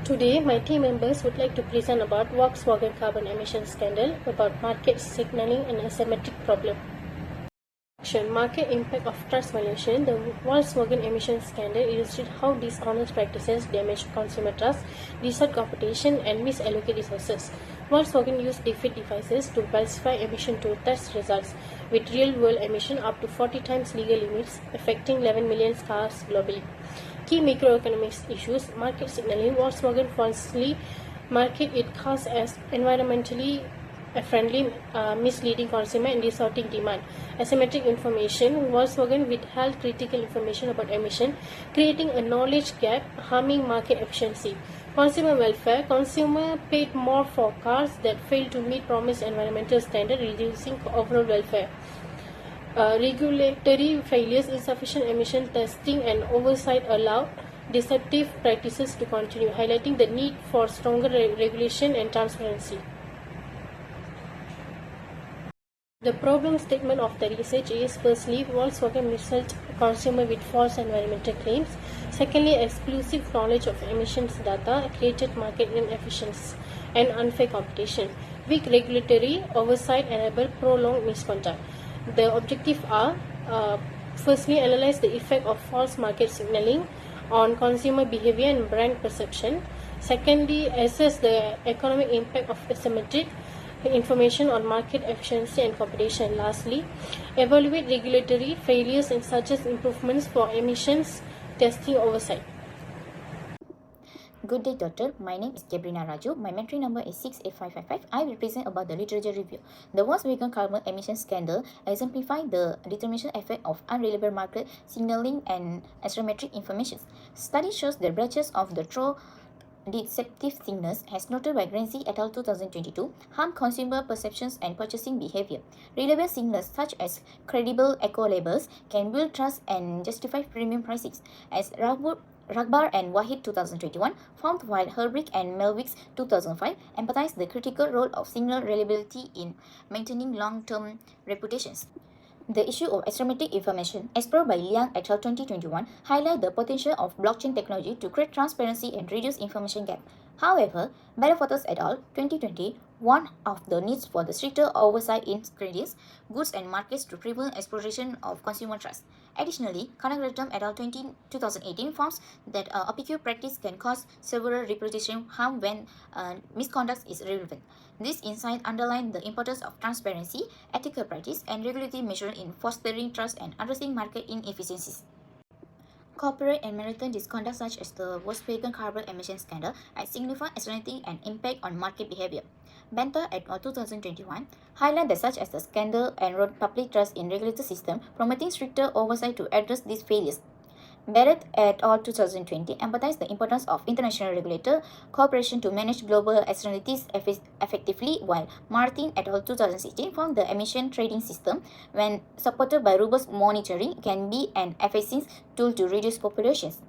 Today, my team members would like to present about Volkswagen carbon emission scandal, about market signaling and asymmetric problem. Market impact of trust violation. The Volkswagen emission scandal illustrates how dishonest practices damage consumer trust, distort competition, and misallocate resources. Volkswagen used defeat devices to falsify emission to test results, with real-world emission up to 40 times legal limits, affecting 11 million cars globally. Key macroeconomics issues. Market signaling. Volkswagen falsely market its cars as environmentally friendly, misleading consumer and distorting demand. Asymmetric information. Volkswagen withheld critical information about emission, creating a knowledge gap, harming market efficiency. Consumer welfare. Consumer paid more for cars that failed to meet promised environmental standards, reducing overall welfare. Regulatory failures, insufficient emission testing and oversight allowed deceptive practices to continue, highlighting the need for stronger regulation and transparency. The problem statement of the research is: firstly, Volkswagen misled consumer with false environmental claims. Secondly, exclusive knowledge of emissions data created market inefficiencies and unfair competition. Weak regulatory oversight enabled prolonged misconduct. The objectives are: firstly, analyze the effect of false market signaling on consumer behavior and brand perception. Secondly, assess the economic impact of asymmetric information on market efficiency and competition. Lastly, evaluate regulatory failures and suggest improvements for emissions testing oversight. Good day, Doctor. My name is Gabrina Raju. My entry number is 68555. I will present about the literature review. The Volkswagen carbon emission scandal exemplified the determination effect of unreliable market signaling and asymmetric information. Study shows the breaches of the true deceptive signals, as noted by Grenzi et al. 2022, harm consumer perceptions and purchasing behavior. Reliable signals such as credible eco labels can build trust and justify premium pricing, as Ragbar and Wahid 2021 found, while Herbrick and Melvix 2005 emphasized the critical role of signal reliability in maintaining long-term reputations. The issue of asymmetric information, explored by Liang et al. 2021, highlight the potential of blockchain technology to create transparency and reduce information gap. However, Bellefotos et al. 2020 warned of the needs for the stricter oversight in credits, goods and markets to prevent exploration of consumer trust. Additionally, Kanagaratnam et al. 2018 found that opaque practice can cause several reputation harm when misconduct is relevant. This insight underlined the importance of transparency, ethical practice, and regulatory measures in fostering trust and addressing market inefficiencies. Corporate and maritime misconduct such as the Volkswagen carbon emission scandal had significant externality and impact on market behavior. Benter et al. 2021 highlight that such as the scandal eroded public trust in regulatory system, promoting stricter oversight to address these failures. Barrett et al. 2020 emphasized the importance of international regulator cooperation to manage global externalities effectively, while Martin et al. 2016 found the emission trading system, when supported by robust monitoring, can be an efficient tool to reduce populations.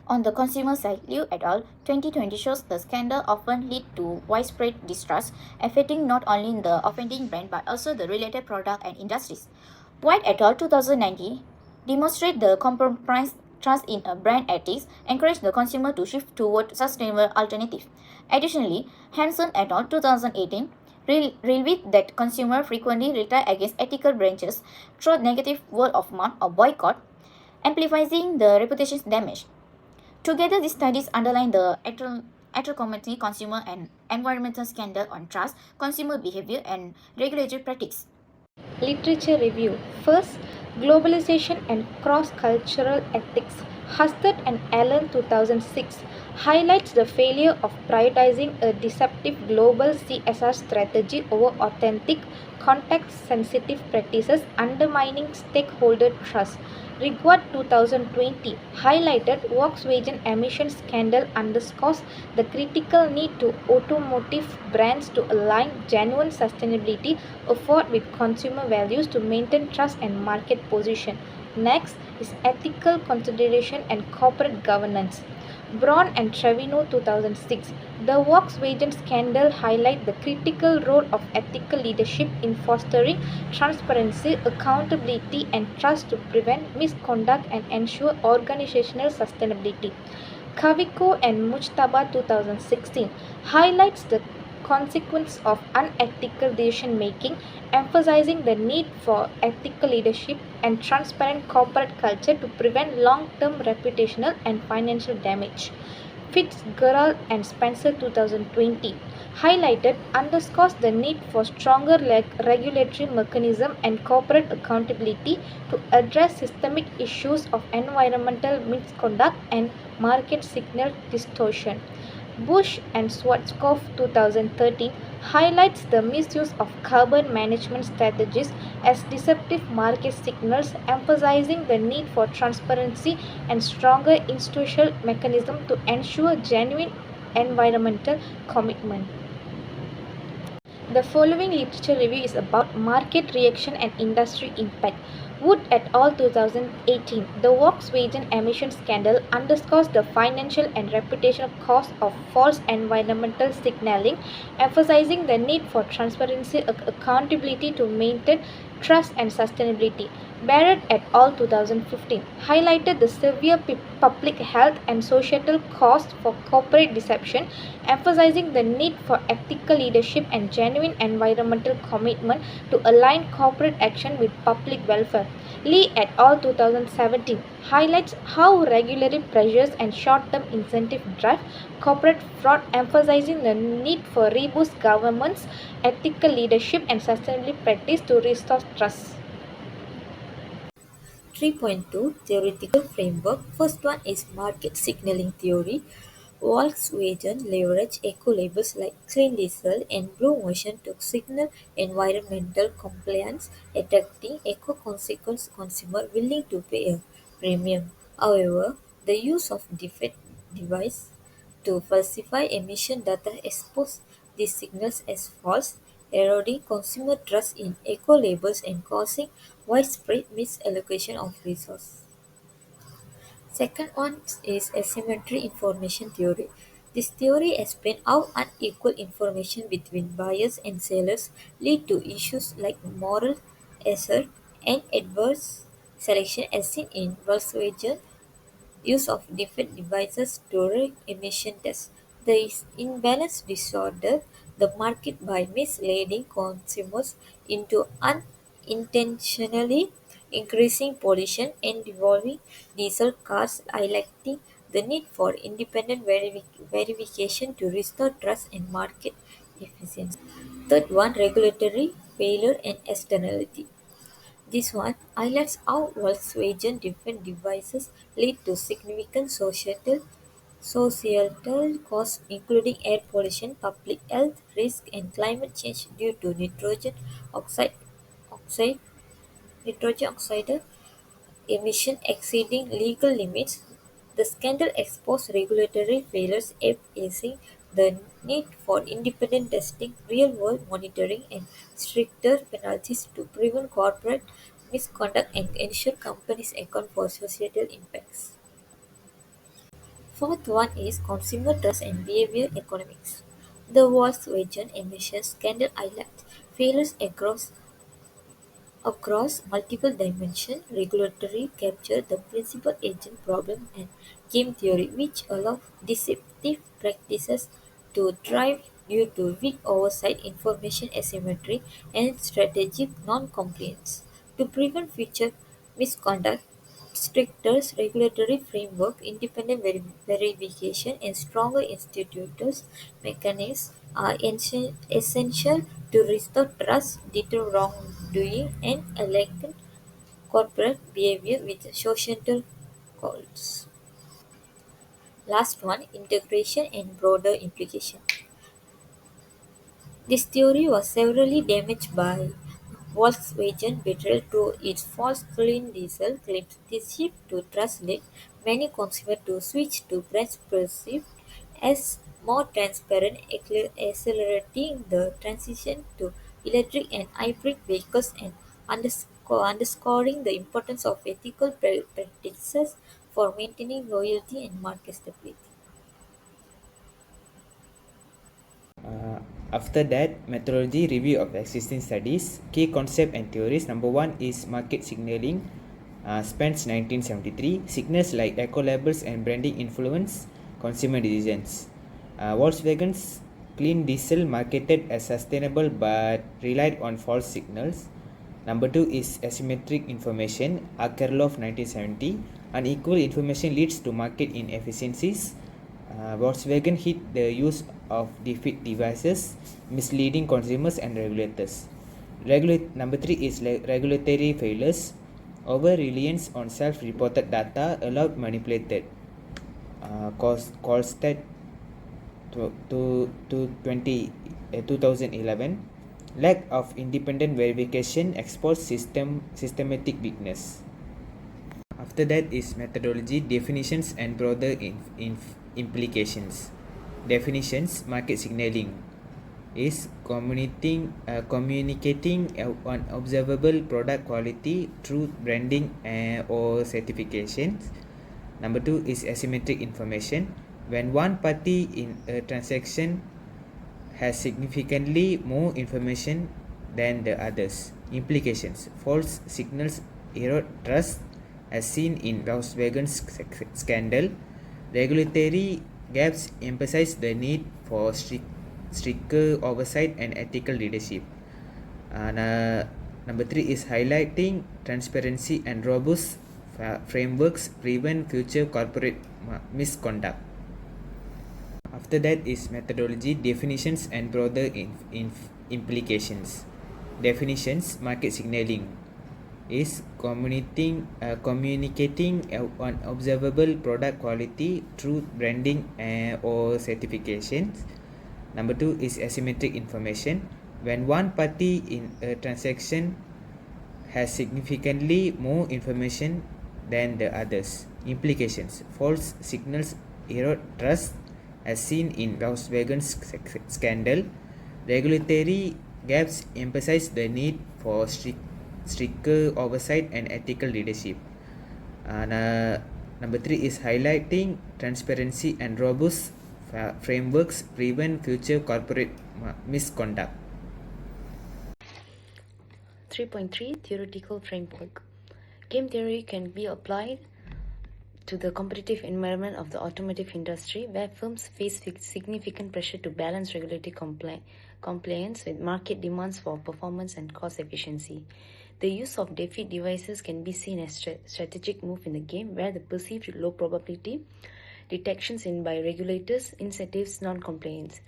On the consumer side, Liu et al. 2020 shows the scandal often lead to widespread distrust, affecting not only the offending brand but also the related product and industries. White et al. 2019 demonstrate the compromised trust in a brand ethics, encourage the consumer to shift toward sustainable alternatives. Additionally, Hansen et al. 2018 revealed that consumers frequently retaliate against ethical branches through negative word of mouth or boycott, amplifying the reputation's damage. Together, these studies underline the heterogeneity consumer and environmental scandal on trust, consumer behavior, and regulatory practice. Literature review. First, Globalization and Cross-Cultural Ethics. Hastert and Allen 2006 highlights the failure of prioritizing a deceptive global CSR strategy over authentic, context-sensitive practices, undermining stakeholder trust. Rigward 2020 highlighted Volkswagen emission scandal underscores the critical need to automotive brands to align genuine sustainability effort with consumer values to maintain trust and market position. Next is ethical consideration and corporate governance. Braun and Trevino 2006. The Volkswagen scandal highlights the critical role of ethical leadership in fostering transparency, accountability, and trust to prevent misconduct and ensure organizational sustainability. Kaviko and Mujtaba 2016 highlights the consequence of unethical decision making, emphasizing the need for ethical leadership and transparent corporate culture to prevent long term reputational and financial damage. Fitzgerald and Spencer 2020 highlighted underscores the need for stronger regulatory mechanism and corporate accountability to address systemic issues of environmental misconduct and market signal distortion. Bush and Schwarzkopf 2013 highlights the misuse of carbon management strategies as deceptive market signals, emphasizing the need for transparency and stronger institutional mechanism to ensure genuine environmental commitment. The following literature review is about market reaction and industry impact. Wood et al. 2018. The Volkswagen emission scandal underscores the financial and reputational cost of false environmental signaling, emphasizing the need for transparency and accountability to maintain trust and sustainability. Barrett et al. 2015 highlighted the severe public health and societal costs for corporate deception, emphasizing the need for ethical leadership and genuine environmental commitment to align corporate action with public welfare. Lee et al. 2017 highlights how regulatory pressures and short-term incentive drive corporate fraud, emphasizing the need for robust governance, ethical leadership, and sustainability practice to restore trust. 3.2 Theoretical Framework. First one is Market Signaling Theory. Volkswagen leveraged eco-labels like Clean Diesel and Blue Motion to signal environmental compliance, attracting eco-conscious consumers willing to pay a premium. However, the use of defect device to falsify emission data expose these signals as false, eroding consumer trust in eco-labels and causing widespread misallocation of resources. Second one is asymmetry information theory. This theory explains how unequal information between buyers and sellers lead to issues like moral hazard and adverse selection as seen in Volkswagen use of different devices during emission tests. The imbalance disordered the market by misleading consumers into unintentionally increasing pollution and devolving diesel cars, highlighting the need for independent verification to restore trust and market efficiency. Third one, regulatory failure and externality. This one highlights how Volkswagen different devices lead to significant societal costs including air pollution, public health risk and climate change due to oxide, nitrogen oxide emission exceeding legal limits. The scandal exposed regulatory failures, emphasizing the need for independent testing, real-world monitoring, and stricter penalties to prevent corporate misconduct and ensure companies account for societal impacts. Fourth one is consumer trust and behavior economics. The Volkswagen emissions scandal highlights failures across multiple dimensions. Regulatory capture, the principal agent problem, and game theory, which allow deceptive practices to thrive due to weak oversight, information asymmetry, and strategic non-compliance. To prevent future misconduct, stricter regulatory framework, independent verification, and stronger institutions mechanisms are essential to restore trust, deter wrongdoing, and align corporate behavior with societal goals. Last one, integration and broader implication. This theory was severely damaged by Volkswagen betrayal through its false clean diesel claims. This shift to trust led many consumers to switch to brands perceived as more transparent, accelerating the transition to electric and hybrid vehicles and underscoring the importance of ethical practices for maintaining loyalty and market stability. After that, methodology review of existing studies, key concept and theories. Number one is market signaling. Spence 1973. Signals like eco labels and branding influence consumer decisions. Volkswagen's clean diesel marketed as sustainable but relied on false signals. Number 2 is asymmetric information, Akerlof 1970. Unequal information leads to market inefficiencies. Volkswagen hid the use of defeat devices, misleading consumers and regulators. Number 3 is regulatory failures. Over reliance on self-reported data allowed manipulated. Kolstad to 2011. Lack of independent verification exposed systematic weakness. After that is methodology, definitions and broader implications. Definitions: market signaling is communicating an observable product quality through branding or certifications. Number 2 is asymmetric information. When one party in a transaction has significantly more information than the others. Implications: false signals erode trust, as seen in Volkswagen's scandal. Regulatory gaps emphasize the need for stricter oversight and ethical leadership. Number 3 is highlighting transparency and robust frameworks prevent future corporate misconduct. After that is methodology, definitions and broader implications. Definitions: market signaling is communicating an observable product quality through branding or certifications. Number 2 is asymmetric information. When one party in a transaction has significantly more information than the others. Implications: false signals erode trust, as seen in Volkswagen's scandal. Regulatory gaps emphasize the need for stricter oversight and ethical leadership. Number 3 is highlighting transparency and robust frameworks prevent future corporate misconduct. 3.3 Theoretical Framework. Game theory can be applied to the competitive environment of the automotive industry, where firms face significant pressure to balance regulatory compliance with market demands for performance and cost efficiency. The use of defeat devices can be seen as a strategic move in the game, where the perceived low probability detections in by regulators incentives non-compliance.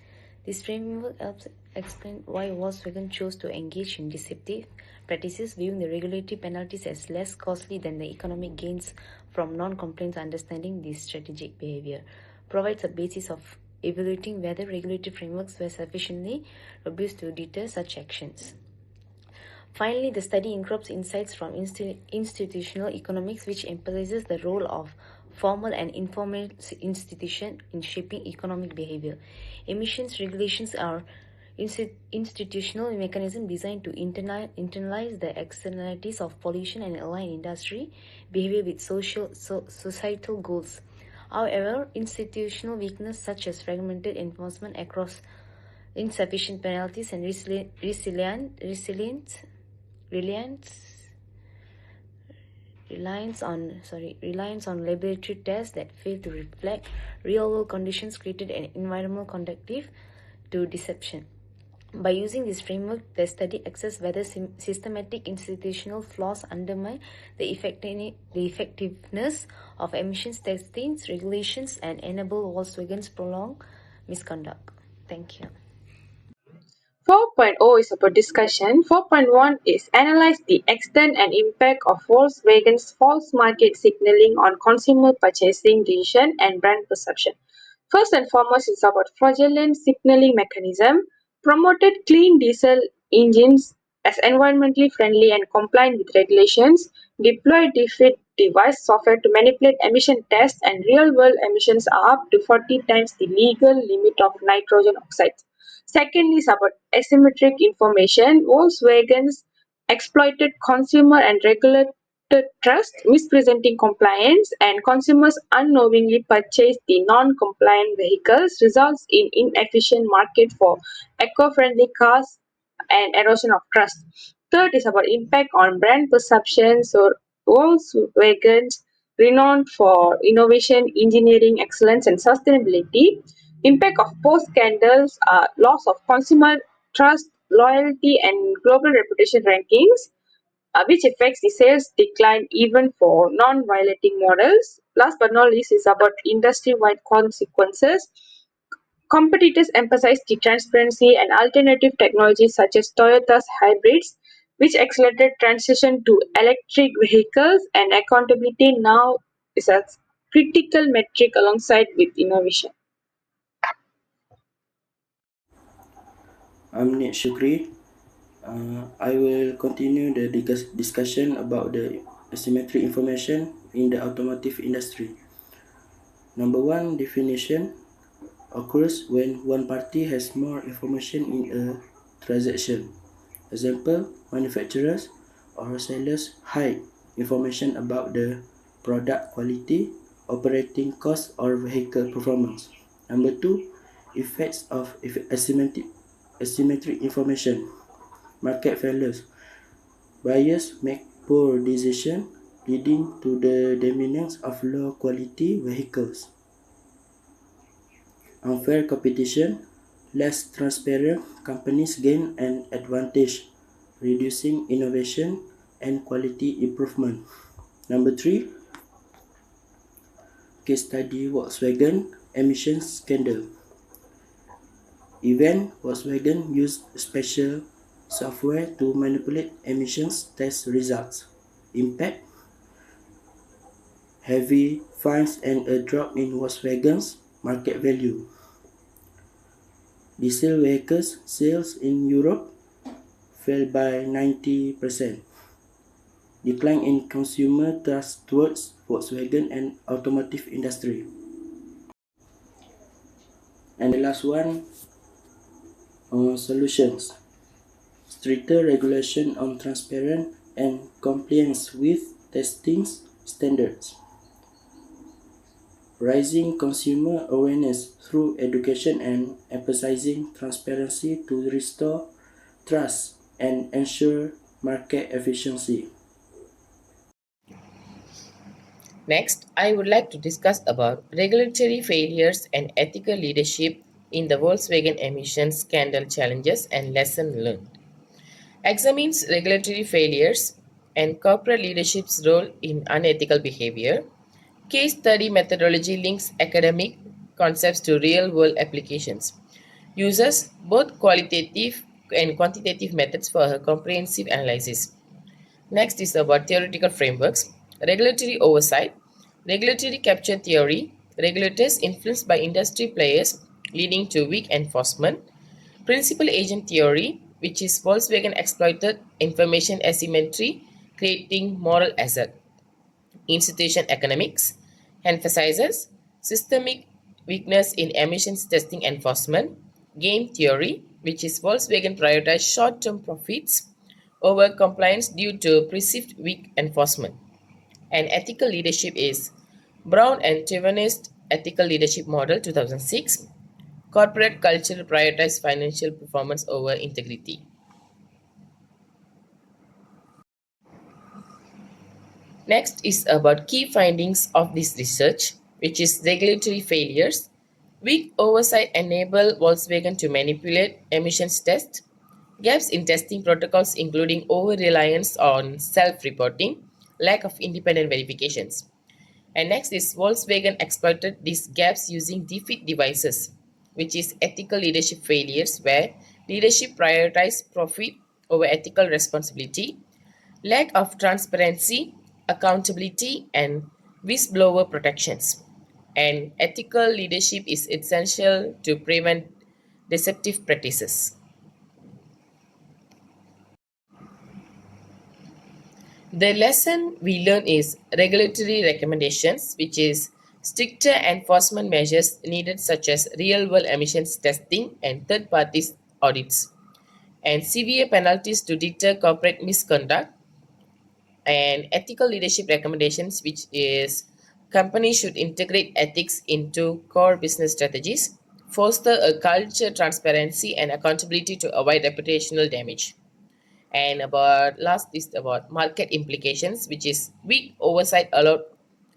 This framework helps explain why Volkswagen chose to engage in deceptive practices, viewing the regulatory penalties as less costly than the economic gains from non-compliance. Understanding this strategic behavior provides a basis of evaluating whether regulatory frameworks were sufficiently robust to deter such actions. Finally, the study incorporates insights from institutional economics, which emphasizes the role of formal and informal institutions in shaping economic behavior. Emissions regulations are institutional mechanisms designed to internalize the externalities of pollution and align industry behavior with societal goals. However, institutional weakness such as fragmented enforcement across insufficient penalties and reliance on laboratory tests that fail to reflect real-world conditions created an environment conducive to deception. By using this framework, the study assesses whether systematic institutional flaws undermine the effectiveness of emissions testing regulations and enable Volkswagen's prolonged misconduct. Thank you. 4.0 is about discussion. 4.1 is analyze the extent and impact of Volkswagen's false market signaling on consumer purchasing decision and brand perception. First and foremost, it's about fraudulent signaling mechanism. Promoted clean diesel engines as environmentally friendly and compliant with regulations. Deployed defeat device software to manipulate emission tests and real-world emissions are up to 40 times the legal limit of nitrogen oxides. Secondly, is about asymmetric information. Volkswagen's exploited consumer and regulator trust, misrepresenting compliance, and consumers unknowingly purchase the non-compliant vehicles, results in inefficient market for eco-friendly cars and erosion of trust. Third is about impact on brand perception. So Volkswagen's renowned for innovation, engineering excellence, and sustainability. Impact of post-scandals are loss of consumer trust, loyalty, and global reputation rankings, which affects the sales decline even for non-violating models. Last but not least is about industry-wide consequences. Competitors emphasize the transparency and alternative technologies such as Toyota's hybrids, which accelerated transition to electric vehicles, and accountability now is a critical metric alongside with innovation. I'm Nate Shukri. I will continue the discussion about the asymmetric information in the automotive industry. Number one definition occurs when one party has more information in a transaction. Example, manufacturers or sellers hide information about the product quality, operating cost, or vehicle performance. Number two, effects of asymmetric information. Market failures. Buyers make poor decisions, leading to the dominance of low-quality vehicles. Unfair competition. Less transparent companies gain an advantage, reducing innovation and quality improvement. Number three, case study Volkswagen emissions scandal. Event Volkswagen used special software to manipulate emissions test results. Impact: heavy fines and a drop in Volkswagen's market value. Diesel vehicles sales in Europe fell by 90%. Decline in consumer trust towards Volkswagen and automotive industry. And the last one, solutions. Stricter regulation on transparent and compliance with testing standards. Rising consumer awareness through education and emphasizing transparency to restore trust and ensure market efficiency. Next, I would like to discuss about regulatory failures and ethical leadership in the Volkswagen emissions scandal challenges and lesson learned. Examines regulatory failures and corporate leadership's role in unethical behavior. Case study methodology links academic concepts to real-world applications. Uses both qualitative and quantitative methods for a comprehensive analysis. Next is about theoretical frameworks. Regulatory oversight, regulatory capture theory, regulators influenced by industry players leading to weak enforcement. Principal agent theory, which is Volkswagen exploited information asymmetry, creating moral hazard. Institution economics emphasizes systemic weakness in emissions testing enforcement. Game theory, which is Volkswagen prioritized short-term profits over compliance due to perceived weak enforcement. And ethical leadership is Brown and Tversky's ethical leadership model 2006. Corporate culture prioritizes financial performance over integrity. Next is about key findings of this research, which is regulatory failures. Weak oversight enable Volkswagen to manipulate emissions tests. Gaps in testing protocols including over-reliance on self-reporting, lack of independent verifications. And next is Volkswagen exploited these gaps using defeat devices, which is ethical leadership failures where leadership prioritized profit over ethical responsibility, lack of transparency, accountability, and whistleblower protections. And ethical leadership is essential to prevent deceptive practices. The lesson we learn is regulatory recommendations, which is stricter enforcement measures needed, such as real world emissions testing and third parties audits, and severe penalties to deter corporate misconduct, and ethical leadership recommendations, which is companies should integrate ethics into core business strategies, foster a culture transparency and accountability to avoid reputational damage. And about last is about market implications, which is weak oversight allowed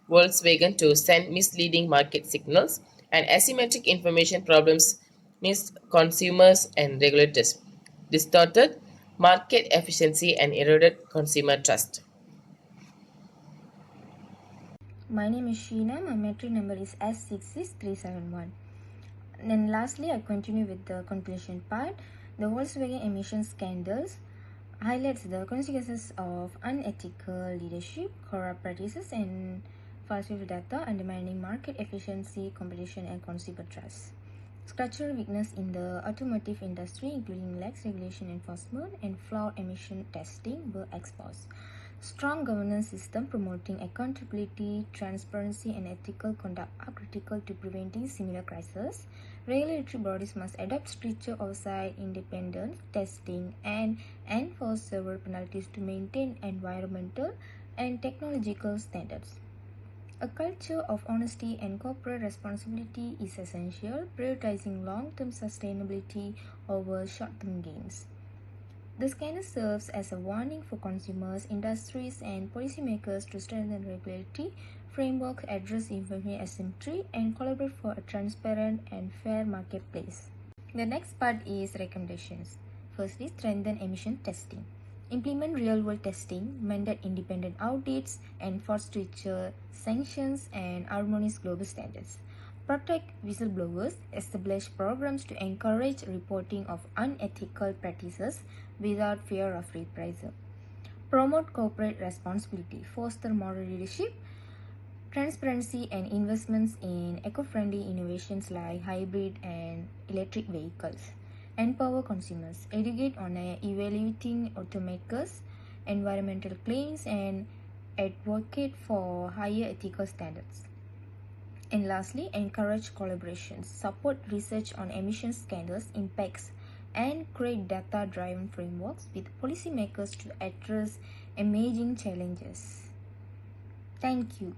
Volkswagen to send misleading market signals, and asymmetric information problems missed consumers and regulators, distorted market efficiency, and eroded consumer trust. My name is Sheena. My metric number is S66371. Then lastly, I continue with the conclusion part. The Volkswagen emission scandals highlights the consequences of unethical leadership, corrupt practices, and falsified data, undermining market efficiency, competition, and consumer trust. Structural weakness in the automotive industry, including lax regulation enforcement and flawed emission testing, were exposed. Strong governance system promoting accountability, transparency, and ethical conduct are critical to preventing similar crises. Regulatory bodies must adopt stricter oversight, independent testing, and enforce severe penalties to maintain environmental and technological standards. A culture of honesty and corporate responsibility is essential, prioritizing long-term sustainability over short-term gains. The scanner serves as a warning for consumers, industries, and policymakers to strengthen regulatory frameworks, address information asymmetry, and collaborate for a transparent and fair marketplace. The next part is recommendations. Firstly, strengthen emission testing. Implement real-world testing, mandate independent audits, enforce stricter sanctions, and harmonize global standards. Protect whistleblowers, establish programs to encourage reporting of unethical practices without fear of reprisal. Promote corporate responsibility, foster moral leadership, transparency, and investments in eco-friendly innovations like hybrid and electric vehicles. Empower consumers, educate on evaluating automakers' environmental claims, and advocate for higher ethical standards. And lastly, encourage collaborations, support research on emission scandals, impacts, and create data-driven frameworks with policymakers to address emerging challenges. Thank you.